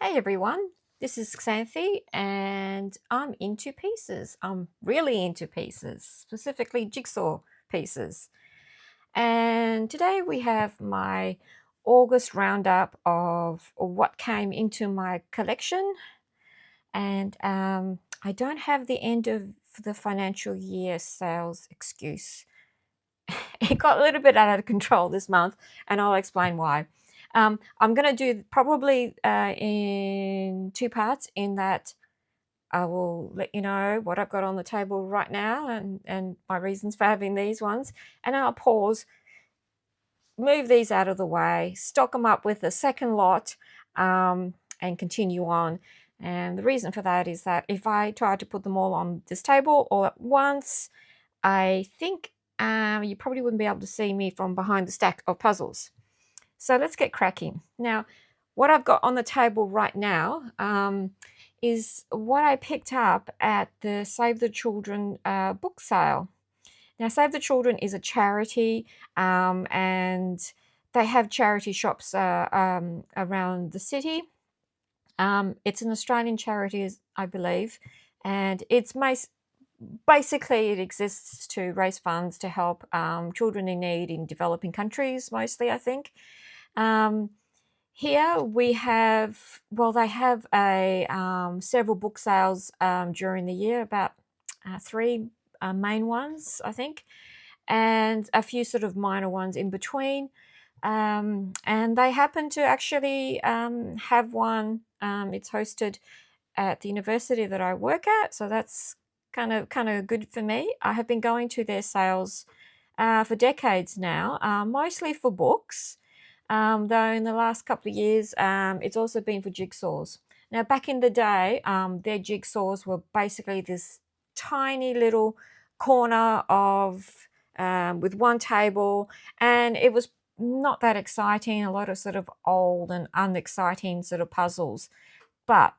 Hey everyone, this is Xanthi and I'm into pieces. I'm really into pieces, specifically jigsaw pieces. And today we have my August roundup of what came into my collection. And I don't have the end of the financial year sales excuse. It got a little bit out of control this month, and I'll explain why. I'm going to do probably in two parts, in that I will let you know what I've got on the table right now and my reasons for having these ones. And I'll pause, move these out of the way, stock them up with a second lot, and continue on. And the reason for that is that if I try to put them all on this table all at once, I think you probably wouldn't be able to see me from behind the stack of puzzles. So let's get cracking. Now, what I've got on the table right now is what I picked up at the Save the Children book sale. Now, Save the Children is a charity, and they have charity shops around the city. It's an Australian charity, I believe, and basically it exists to raise funds to help children in need in developing countries, mostly, I think. Here we have, well, they have several book sales during the year, about three main ones, I think, and a few sort of minor ones in between. And they happen to actually have one. It's hosted at the university that I work at, so that's kind of good for me. I have been going to their sales for decades now, mostly for books, though in the last couple of years it's also been for jigsaws. Now, back in the day, their jigsaws were basically this tiny little corner of with one table, and it was not that exciting, a lot of sort of old and unexciting sort of puzzles. But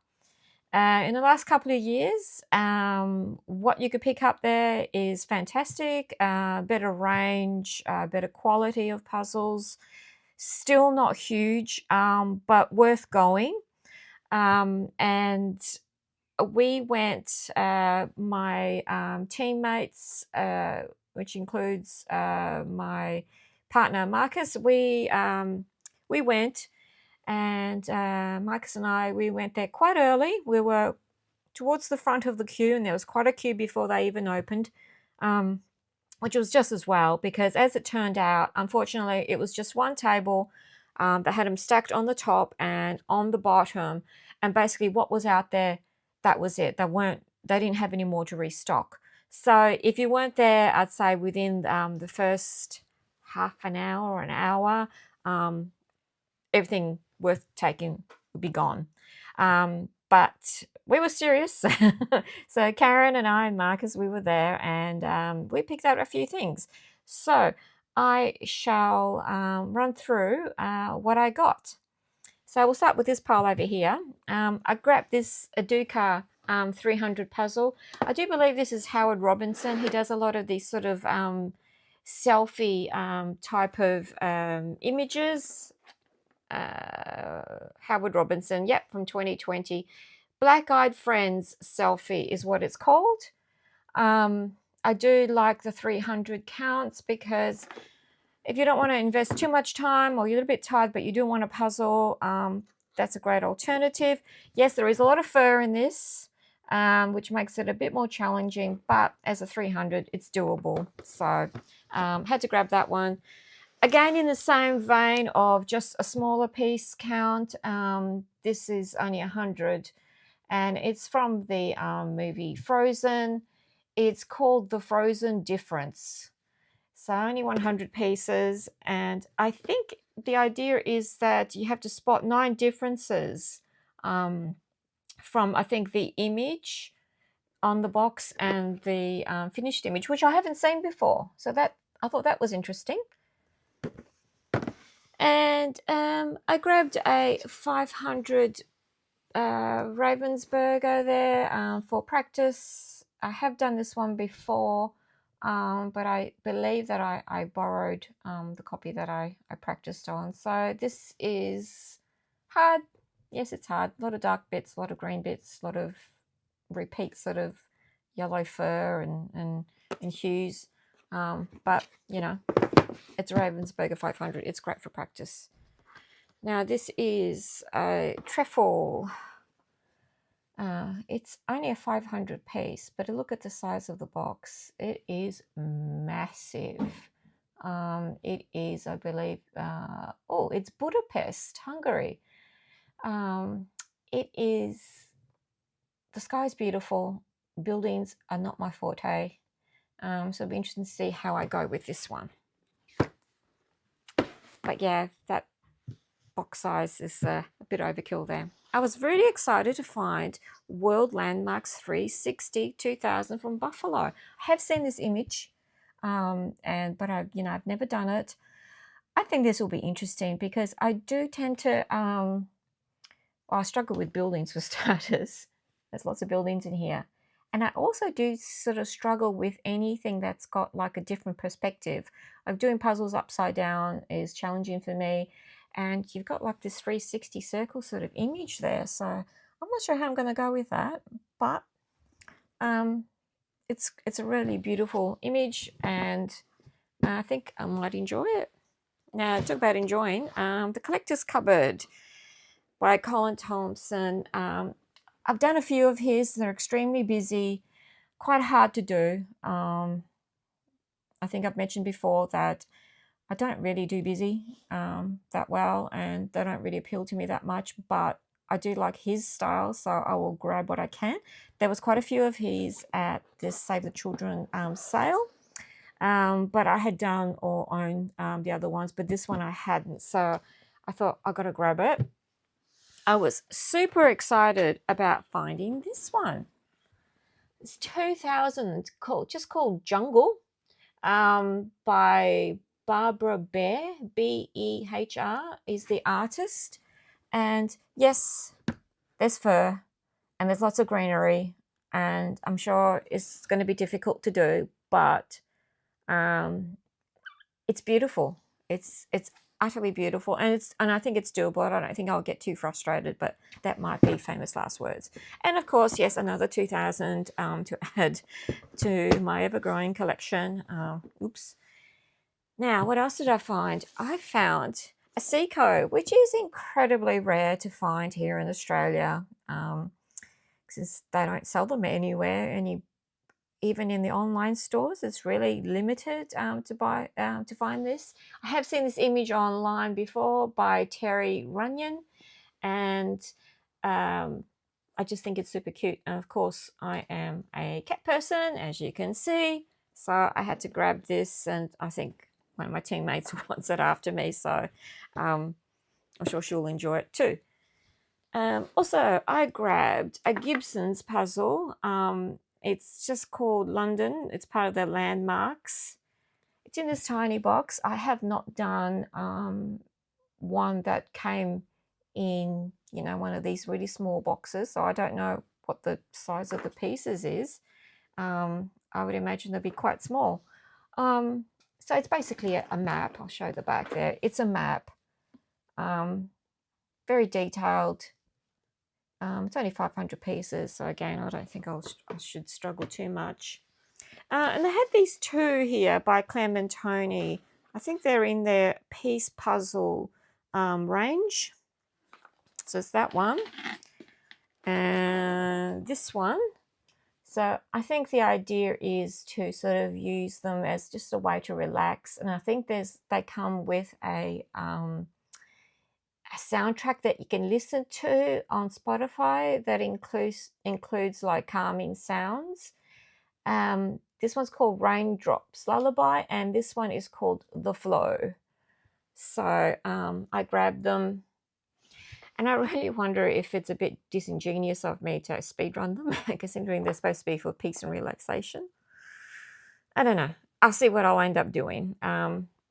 in the last couple of years, what you could pick up there is fantastic. Better range, better quality of puzzles. Still not huge, but worth going. And we went, my teammates, which includes my partner Marcus. We went, and Marcus and I, we went there quite early. We were towards the front of the queue, and there was quite a queue before they even opened, which was just as well, because as it turned out, unfortunately, it was just one table that had them stacked on the top and on the bottom, and basically what was out there, that was it. They didn't have any more to restock. So if you weren't there, I'd say within the first half an hour or an hour, everything worth taking would be gone. But we were serious. So Karen and I and Marcus, we were there, and we picked out a few things. So I shall run through what I got. So we'll start with this pile over here. I grabbed this Aduka 300 puzzle. I do believe this is Howard Robinson. He does a lot of these sort of selfie type of images. Howard Robinson, yep, from 2020. Black Eyed Friends selfie is what it's called. I do like the 300 counts, because if you don't want to invest too much time, or you're a little bit tired but you do want a puzzle, that's a great alternative. Yes, there is a lot of fur in this, which makes it a bit more challenging, but as a 300, it's doable. So had to grab that one. Again, in the same vein of just a smaller piece count, this is only 100, and it's from the movie Frozen. It's called The Frozen Difference. So only 100 pieces, and I think the idea is that you have to spot 9 differences from, I think, the image on the box and the finished image, which I haven't seen before. So that, I thought that was interesting. And I grabbed a 500 Ravensburger there for practice. I have done this one before, but I believe that I borrowed the copy that I practiced on. So this is hard, yes, it's hard. A lot of dark bits, a lot of green bits, a lot of repeat sort of yellow fur and hues. But, you know, it's a Ravensburger 500. It's great for practice. Now, this is a trefoil. It's only a 500 piece, but look at the size of the box. It is massive. It is, I believe, oh, it's Budapest, Hungary. It is, the sky's beautiful. Buildings are not my forte. So it'll be interesting to see how I go with this one. But yeah, that box size is a bit overkill there. I was really excited to find World Landmarks 360 2000 from Buffalo. I have seen this image, but I've never done it. I think this will be interesting because I do tend to I struggle with buildings for starters. There's lots of buildings in here. And I also do sort of struggle with anything that's got like a different perspective. Like doing puzzles upside down is challenging for me. And you've got like this 360 circle sort of image there. So I'm not sure how I'm going to go with that. But it's a really beautiful image, and I think I might enjoy it. Now, talk about enjoying. The Collector's Cupboard by Colin Thompson. I've done a few of his. They're extremely busy, quite hard to do. I think I've mentioned before that I don't really do busy that well, and they don't really appeal to me that much, but I do like his style, so I will grab what I can. There was quite a few of his at this Save the Children sale, but I had done or owned the other ones, but this one I hadn't, so I thought I got to grab it. I was super excited about finding this one. It's 2000, called Jungle, by Barbara Behr. Behr is the artist. And yes, there's fur and there's lots of greenery, and I'm sure it's going to be difficult to do, but it's beautiful. It's utterly beautiful, and I think it's doable. I don't think I'll get too frustrated, but that might be famous last words. And of course, yes, another 2000 to add to my ever-growing collection. Oops. Now, what else did I find? I found a Seiko, which is incredibly rare to find here in Australia, since they don't sell them anywhere. Even in the online stores, it's really limited to find this. I have seen this image online before by Terry Runyon, and I just think it's super cute. And of course, I am a cat person, as you can see, so I had to grab this, and I think one of my teammates wants it after me, so I'm sure she'll enjoy it too. Also, I grabbed a Gibson's puzzle. It's just called London. It's part of their landmarks. It's in this tiny box. I have not done one that came in, one of these really small boxes, so I don't know what the size of the pieces is. I would imagine they'll be quite small. So it's basically a map. I'll show the back there. It's a map. Very detailed. It's only 500 pieces, so again, I don't think I should struggle too much. And they had these two here by Clementoni. I think they're in their piece puzzle range. So it's that one. And this one. So I think the idea is to sort of use them as just a way to relax. And I think they come with a soundtrack that you can listen to on Spotify that includes like calming sounds. This one's called Raindrops Lullaby, and this one is called The Flow. So I grabbed them, and I really wonder if it's a bit disingenuous of me to speedrun them, considering they're supposed to be for peace and relaxation. I don't know. I'll see what I'll end up doing.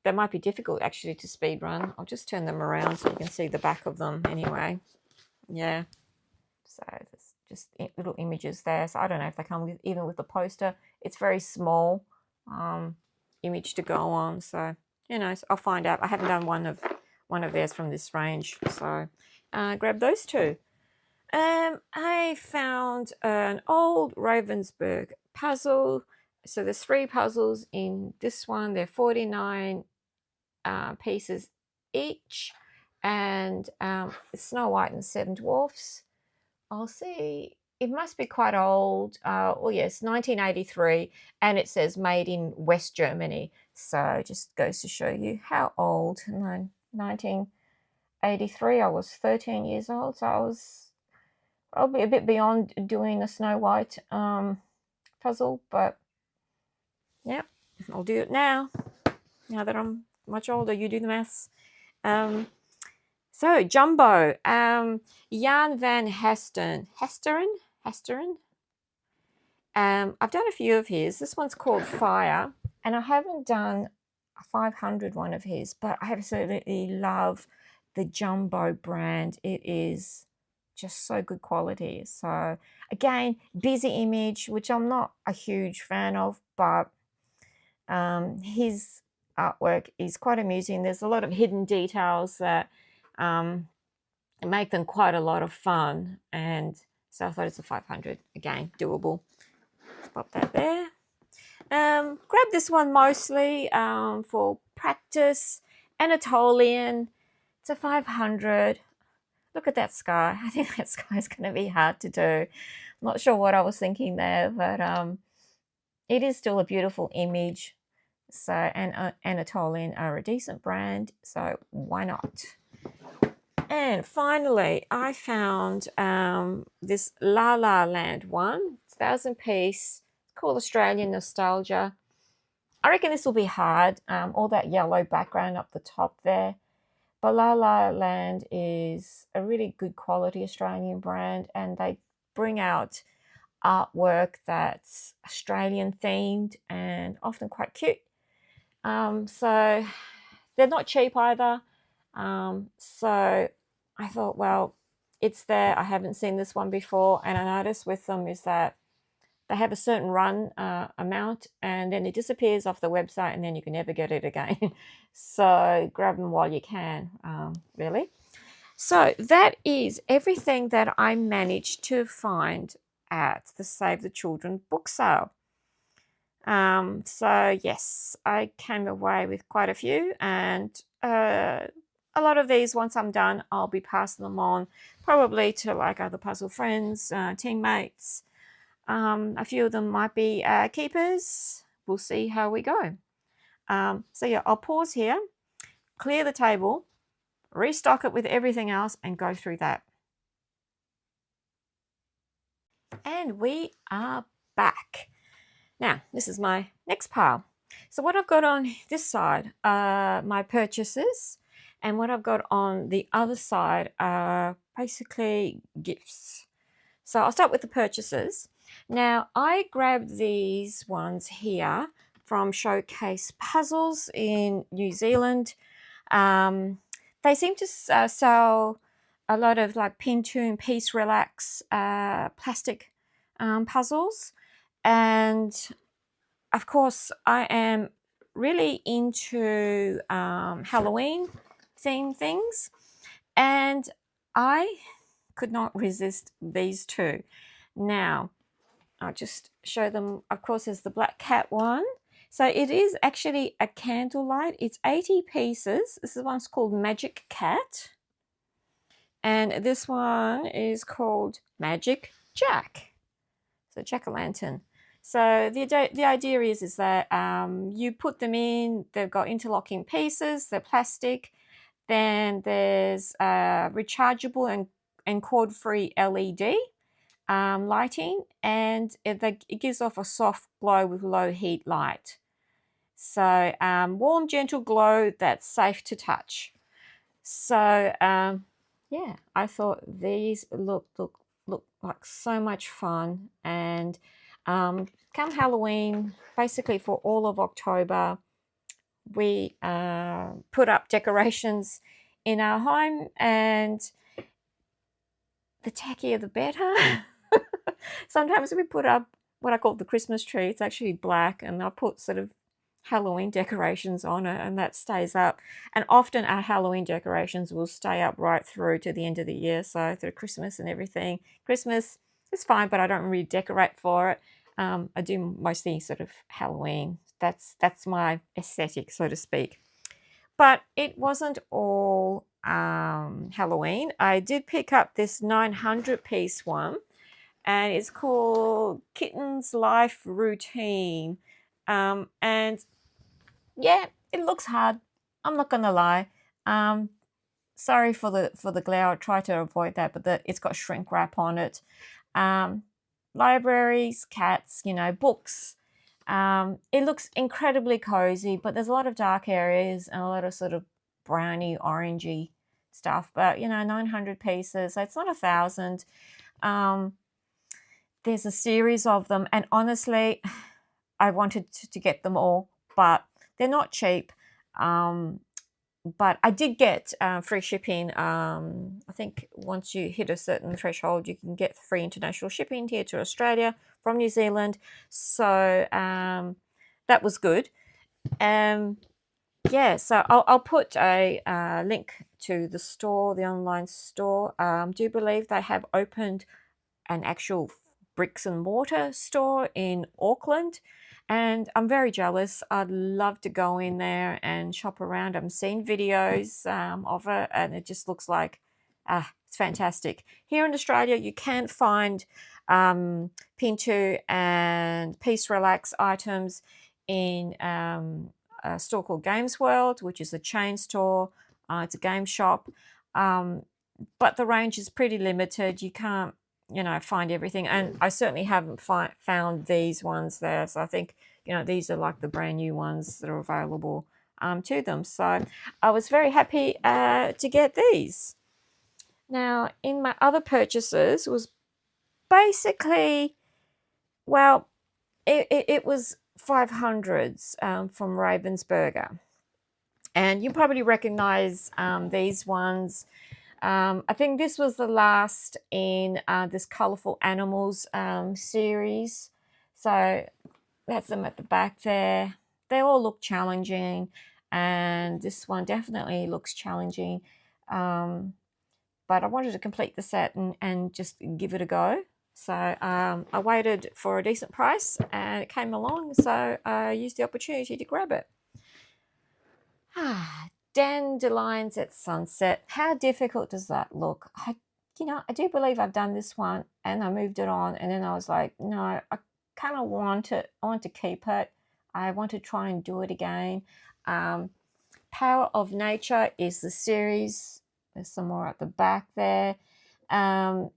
They might be difficult actually to speed run. I'll just turn them around so you can see the back of them anyway. Yeah. So there's just little images there. So I don't know if they come even with the poster. It's very small image to go on. So, so I'll find out. I haven't done one of theirs from this range. So grab those two. I found an old Ravensburg puzzle. So there's 3 puzzles in this one. They're 49 pieces each, and Snow White and the 7 Dwarfs. I'll see. It must be quite old. Oh yes, 1983, and it says made in West Germany. So just goes to show you how old. 1983. I was 13 years old, so I'll be a bit beyond doing a Snow White puzzle, but yeah, I'll do it now. Now that I'm much older, you do the maths. So Jumbo, Jan van Hesteren. I've done a few of his. This one's called Fire, and I haven't done a 500 one of his, but I absolutely love the Jumbo brand. It is just so good quality. So again, busy image, which I'm not a huge fan of, but his artwork is quite amusing. There's a lot of hidden details that make them quite a lot of fun, and so I thought it's a 500. Again, doable. Let's pop that there. Grab this one mostly for practice. Anatolian. It's a 500. Look at that sky. I think that sky is going to be hard to do. I'm not sure what I was thinking there, but it is still a beautiful image. So, and Anatolian are a decent brand, so why not? And finally, I found this La La Land one, 1,000 piece, called Australian Nostalgia. I reckon this will be hard, all that yellow background up the top there. But La La Land is a really good quality Australian brand, and they bring out artwork that's Australian themed and often quite cute. So they're not cheap either. So I thought, well, it's there. I haven't seen this one before, and I noticed with them is that they have a certain run amount, and then it disappears off the website, and then you can never get it again. So grab them while you can, really. So that is everything that I managed to find at the Save the Children book sale. So yes, I came away with quite a few, and a lot of these, once I'm done, I'll be passing them on probably to like other puzzle friends, teammates. A few of them might be keepers. We'll see how we go. So yeah, I'll pause here, clear the table, restock it with everything else, and go through that. And we are back. Now, this is my next pile. So what I've got on this side are my purchases, and what I've got on the other side are basically gifts. So I'll start with the purchases. Now, I grabbed these ones here from Showcase Puzzles in New Zealand. They seem to sell a lot of like pin tune, piece relax, plastic puzzles. And of course, I am really into Halloween themed things, and I could not resist these two. Now, I'll just show them. Of course, there's the Black Cat one. So it is actually a candlelight. It's 80 pieces. This one's called Magic Cat. And this one is called Magic Jack. So Jack-o'-lantern. So the idea is that you put them in, they've got interlocking pieces, they're plastic. Then there's rechargeable and cord-free LED lighting, and it gives off a soft glow with low heat light. So warm, gentle glow that's safe to touch. So yeah, I thought these look like so much fun. And come Halloween, basically for all of October, we put up decorations in our home, and the tackier the better. Sometimes we put up what I call the Christmas tree. It's actually black, and I put sort of Halloween decorations on it, and that stays up. And often our Halloween decorations will stay up right through to the end of the year, so through Christmas and everything. Christmas is fine, but I don't really decorate for it. I do mostly sort of Halloween. That's my aesthetic, so to speak. But it wasn't all Halloween. I did pick up this 900 piece one, and it's called Kitten's Life Routine. And yeah, it looks hard. I'm not gonna lie. Um, Sorry for the glare. I'll try to avoid that, but it's got shrink wrap on it. Um, Libraries, cats, books. It looks incredibly cozy, but there's a lot of dark areas and a lot of sort of browny, orangey stuff. But 900 pieces, so it's not 1,000. Um, there's a series of them, and honestly, I wanted to get them all, but they're not cheap. Um, but I did get free shipping. I think once you hit a certain threshold, you can get free international shipping here to Australia from New Zealand. So that was good. Yeah, so I'll put a link to the store, the online store. Do you believe they have opened an actual bricks and mortar store in Auckland? And I'm very jealous. I'd love to go in there and shop around. I'm seeing videos of it, and it just looks like it's fantastic. Here in Australia, you can find Pintu and Peace Relax items in a store called Games World, which is a chain store. It's a game shop, but the range is pretty limited. You can't find everything, and I certainly haven't found these ones there. So I think these are like the brand new ones that are available to them. So I was very happy to get these. Now, in my other purchases was basically, well, it was 500s from Ravensburger, and you probably recognize these ones. I think this was the last in this Colourful Animals series. So that's them at the back there. They all look challenging, and this one definitely looks challenging. But I wanted to complete the set and just give it a go. So I waited for a decent price, and it came along, so I used the opportunity to grab it. Dandelions at sunset. How difficult does that look? I do believe I've done this one, and I moved it on, and then I was like, no, I kind of want it. I want to keep it. I want to try and do it again. Power of Nature is the series. There's some more at the back there, and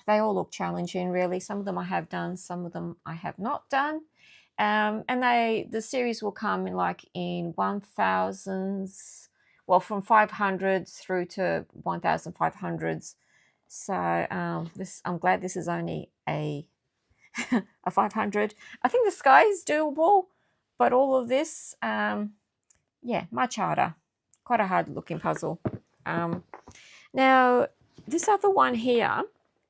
they all look challenging, really. Some of them I have done, some of them I have not done. And the series will come in 1000s, well, from 500s through to 1500s. So I'm glad this is only a 500. I think the sky is doable, but all of this, much harder. Quite a hard looking puzzle. Now, this other one here,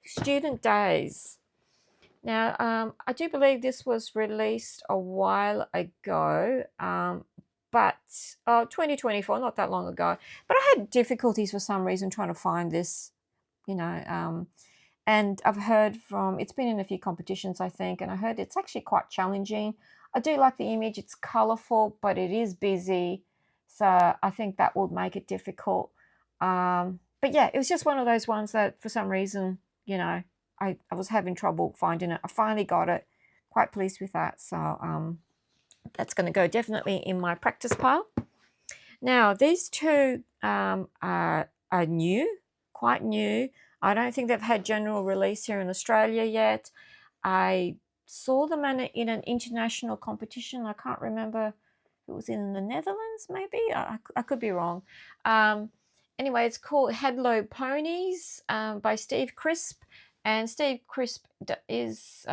Student Days. Now, I do believe this was released a while ago, but 2024, not that long ago. But I had difficulties for some reason trying to find this, and I've heard it's been in a few competitions, I think, and I heard it's actually quite challenging. I do like the image. It's colourful, but it is busy. So I think that would make it difficult. But yeah, it was just one of those ones that for some reason, I was having trouble finding it. I finally got it. Quite pleased with that. So that's going to go definitely in my practice pile. Now, these two are new, quite new. I don't think they've had general release here in Australia yet. I saw them in an international competition. I can't remember if it was in the Netherlands, maybe. I could be wrong. Anyway, it's called Hello Ponies by Steve Crisp. And Steve Crisp is,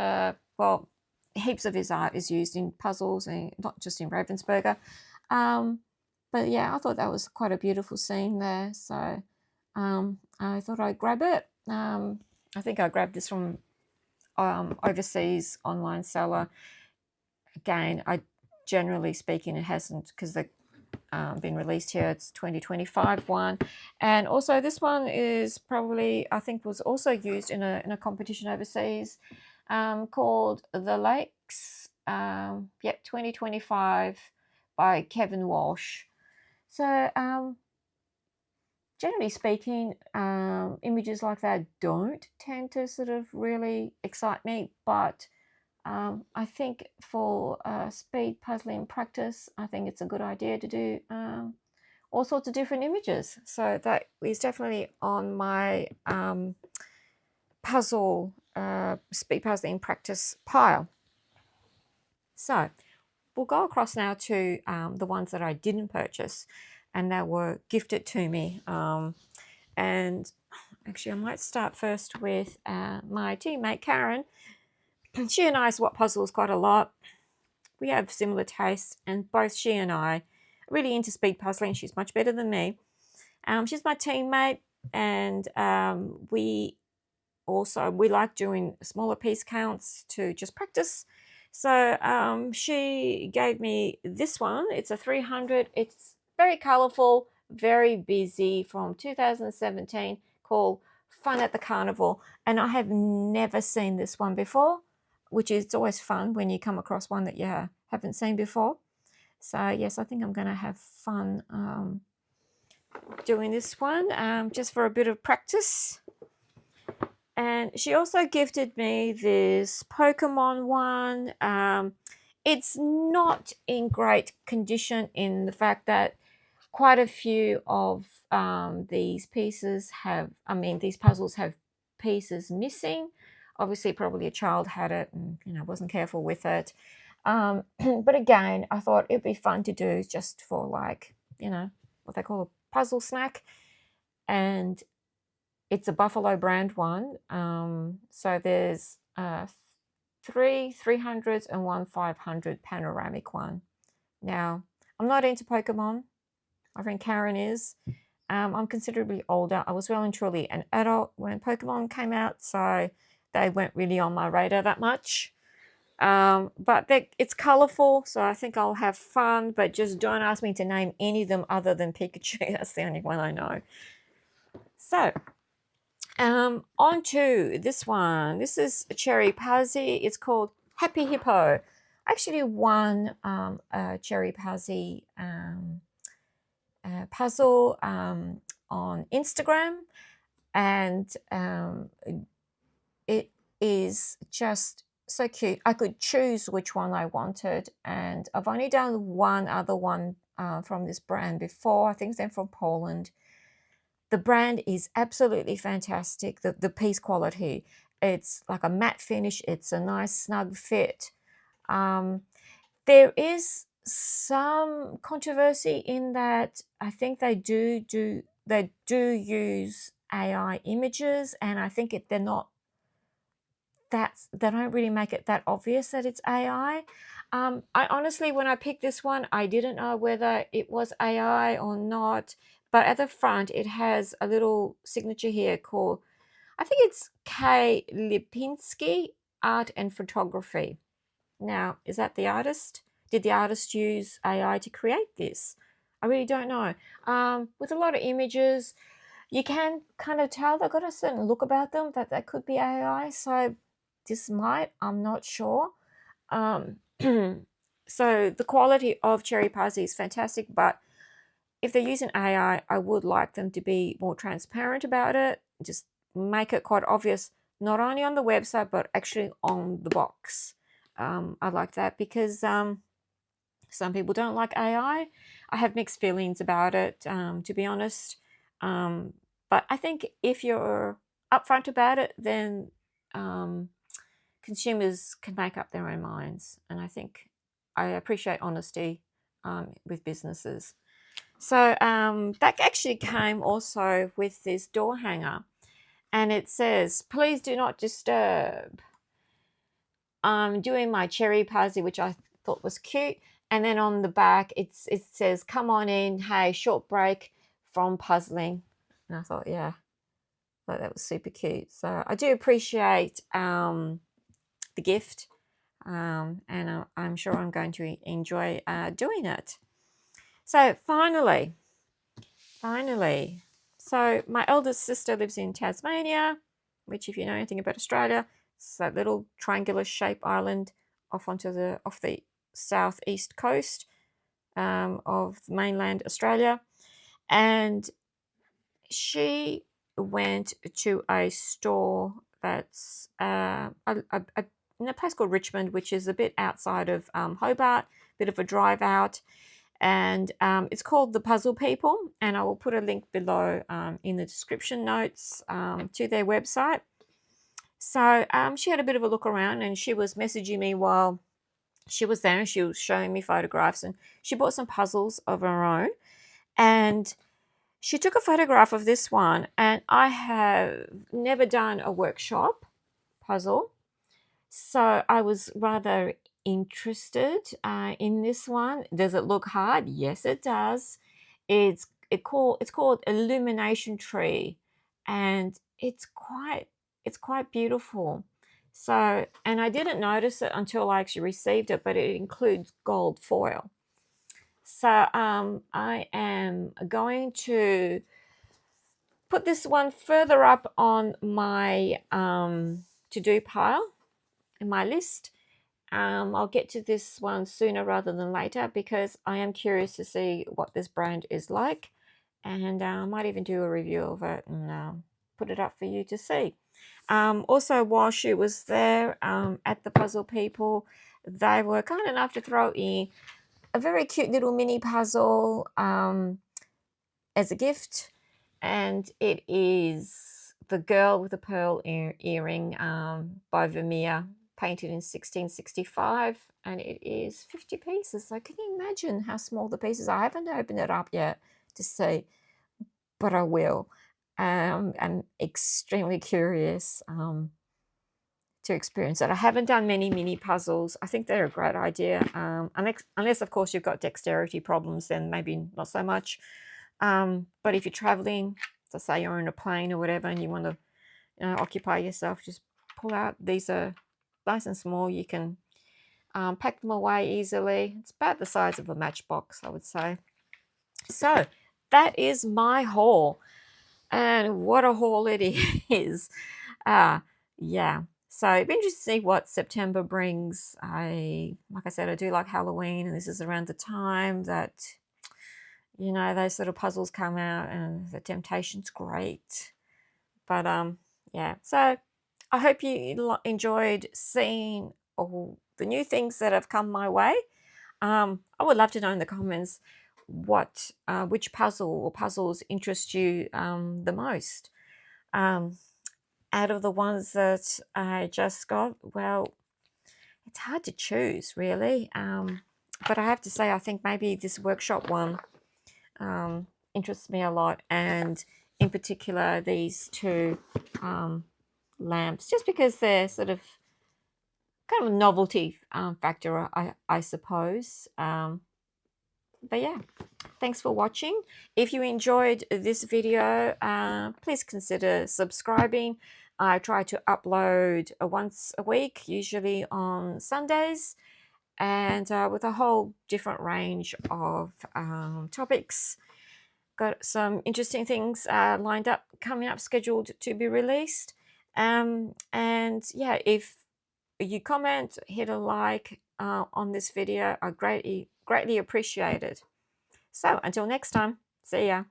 heaps of his art is used in puzzles, and not just in Ravensburger. But yeah, I thought that was quite a beautiful scene there. So I thought I'd grab it. I think I grabbed this from overseas online seller. Again, generally speaking, it hasn't, because they've been released here. It's 2025 one. And also this one is probably, I think, was also used in a competition overseas called The Lakes. Yep, 2025 by Kevin Walsh. So generally speaking, images like that don't tend to sort of really excite me, but I think for speed puzzling practice, I think it's a good idea to do all sorts of different images. So that is definitely on my speed puzzling practice pile. So we'll go across now to the ones that I didn't purchase and that were gifted to me. And actually, I might start first with my teammate Karen. She and I swap puzzles quite a lot. We have similar tastes, and both she and I are really into speed puzzling. She's much better than me. She's my teammate, and we like doing smaller piece counts to just practice. So she gave me this one. It's a 300. It's very colorful, very busy, from 2017, called Fun at the Carnival. And I have never seen this one before, which is always fun when you come across one that you haven't seen before. So yes, I think I'm going to have fun doing this one just for a bit of practice. And she also gifted me this Pokemon one. It's not in great condition in the fact that quite a few of these puzzles have pieces missing. Obviously, probably a child had it and wasn't careful with it. But again, I thought it'd be fun to do just for what they call a puzzle snack. And it's a Buffalo brand one. So there's three 300s and one 500 panoramic one. Now, I'm not into Pokemon. My friend Karen is. I'm considerably older. I was well and truly an adult when Pokemon came out, so they weren't really on my radar that much. But it's colorful, so I think I'll have fun, but just don't ask me to name any of them other than Pikachu. That's the only one I know. So, on to this one. This is a Cherry Pazzi. It's called Happy Hippo. I actually won a Cherry Pazzi puzzle on Instagram, and it is just so cute. I could choose which one I wanted, and I've only done one other one from this brand before. I think they're from Poland. The brand is absolutely fantastic. The piece quality, it's like a matte finish. It's a nice snug fit. There is some controversy in that I think they do use AI images, and I think they don't really make it that obvious that it's AI. I honestly, when I picked this one, I didn't know whether it was AI or not. But at the front, it has a little signature here called, I think it's K. Lipinski Art and Photography. Now, is that the artist? Did the artist use AI to create this? I really don't know. With a lot of images, you can kind of tell they've got a certain look about them that could be AI. So this might, I'm not sure. So the quality of Cherry Pazzi is fantastic, but if they're using AI, I would like them to be more transparent about it. Just make it quite obvious, not only on the website, but actually on the box. I like that because some people don't like AI. I have mixed feelings about it, to be honest. But I think if you're upfront about it, then consumers can make up their own minds. And I think I appreciate honesty with businesses. So that actually came also with this door hanger, and it says, "Please do not disturb." I'm doing my Cherry Pazzi, which I thought was cute, and then on the back it says, "Come on in, hey, short break from puzzling." And I thought, yeah, that was super cute. So I do appreciate the gift. and I'm sure I'm going to enjoy doing it. So finally, so my eldest sister lives in Tasmania, which, if you know anything about Australia, it's that little triangular shaped island off the southeast coast of mainland Australia. And she went to a store that's in a place called Richmond, which is a bit outside of Hobart, bit of a drive out. And it's called The Puzzle People, and I will put a link below in the description notes to their website. So she had a bit of a look around, and she was messaging me while she was there, and she was showing me photographs, and she bought some puzzles of her own. And she took a photograph of this one, and I have never done a workshop puzzle, so I was rather interested in this one. Does it look hard? Yes, it does. It's called Illumination Tree, and it's quite beautiful. So, and I didn't notice it until I actually received it, but it includes gold foil. So I am going to put this one further up on my to-do pile in my list. I'll get to this one sooner rather than later because I am curious to see what this brand is like, and I might even do a review of it and put it up for you to see. Also, while she was there at the Puzzle People, they were kind enough to throw in a very cute little mini puzzle as a gift, and it is The Girl with a Pearl Earring by Vermeer, painted in 1665, and it is 50 pieces. So can you imagine how small the pieces are? I haven't opened it up yet to see, but I will. I'm extremely curious to experience it. I haven't done many mini puzzles. I think they're a great idea. Unless, of course, you've got dexterity problems, then maybe not so much. But if you're traveling, so say you're on a plane or whatever, and you want to occupy yourself, just pull out. These are nice and small. You can pack them away easily. It's about the size of a matchbox, I would say. So that is my haul, and what a haul it is. Yeah. So it'd be interesting to see what September brings. Like I said, I do like Halloween, and this is around the time that those sort of puzzles come out, and the temptation's great. But yeah. So I hope you enjoyed seeing all the new things that have come my way. I would love to know in the comments which puzzle or puzzles interest you the most. Out of the ones that I just got, well, it's hard to choose, really. But I have to say, I think maybe this workshop one interests me a lot, and in particular these two lamps, just because they're sort of kind of a novelty factor, I suppose. But yeah, thanks for watching. If you enjoyed this video, please consider subscribing. I try to upload once a week, usually on Sundays, and with a whole different range of topics. Got some interesting things lined up, coming up, scheduled to be released. And yeah, if you comment, hit a like on this video, I greatly appreciate it. So until next time, see ya.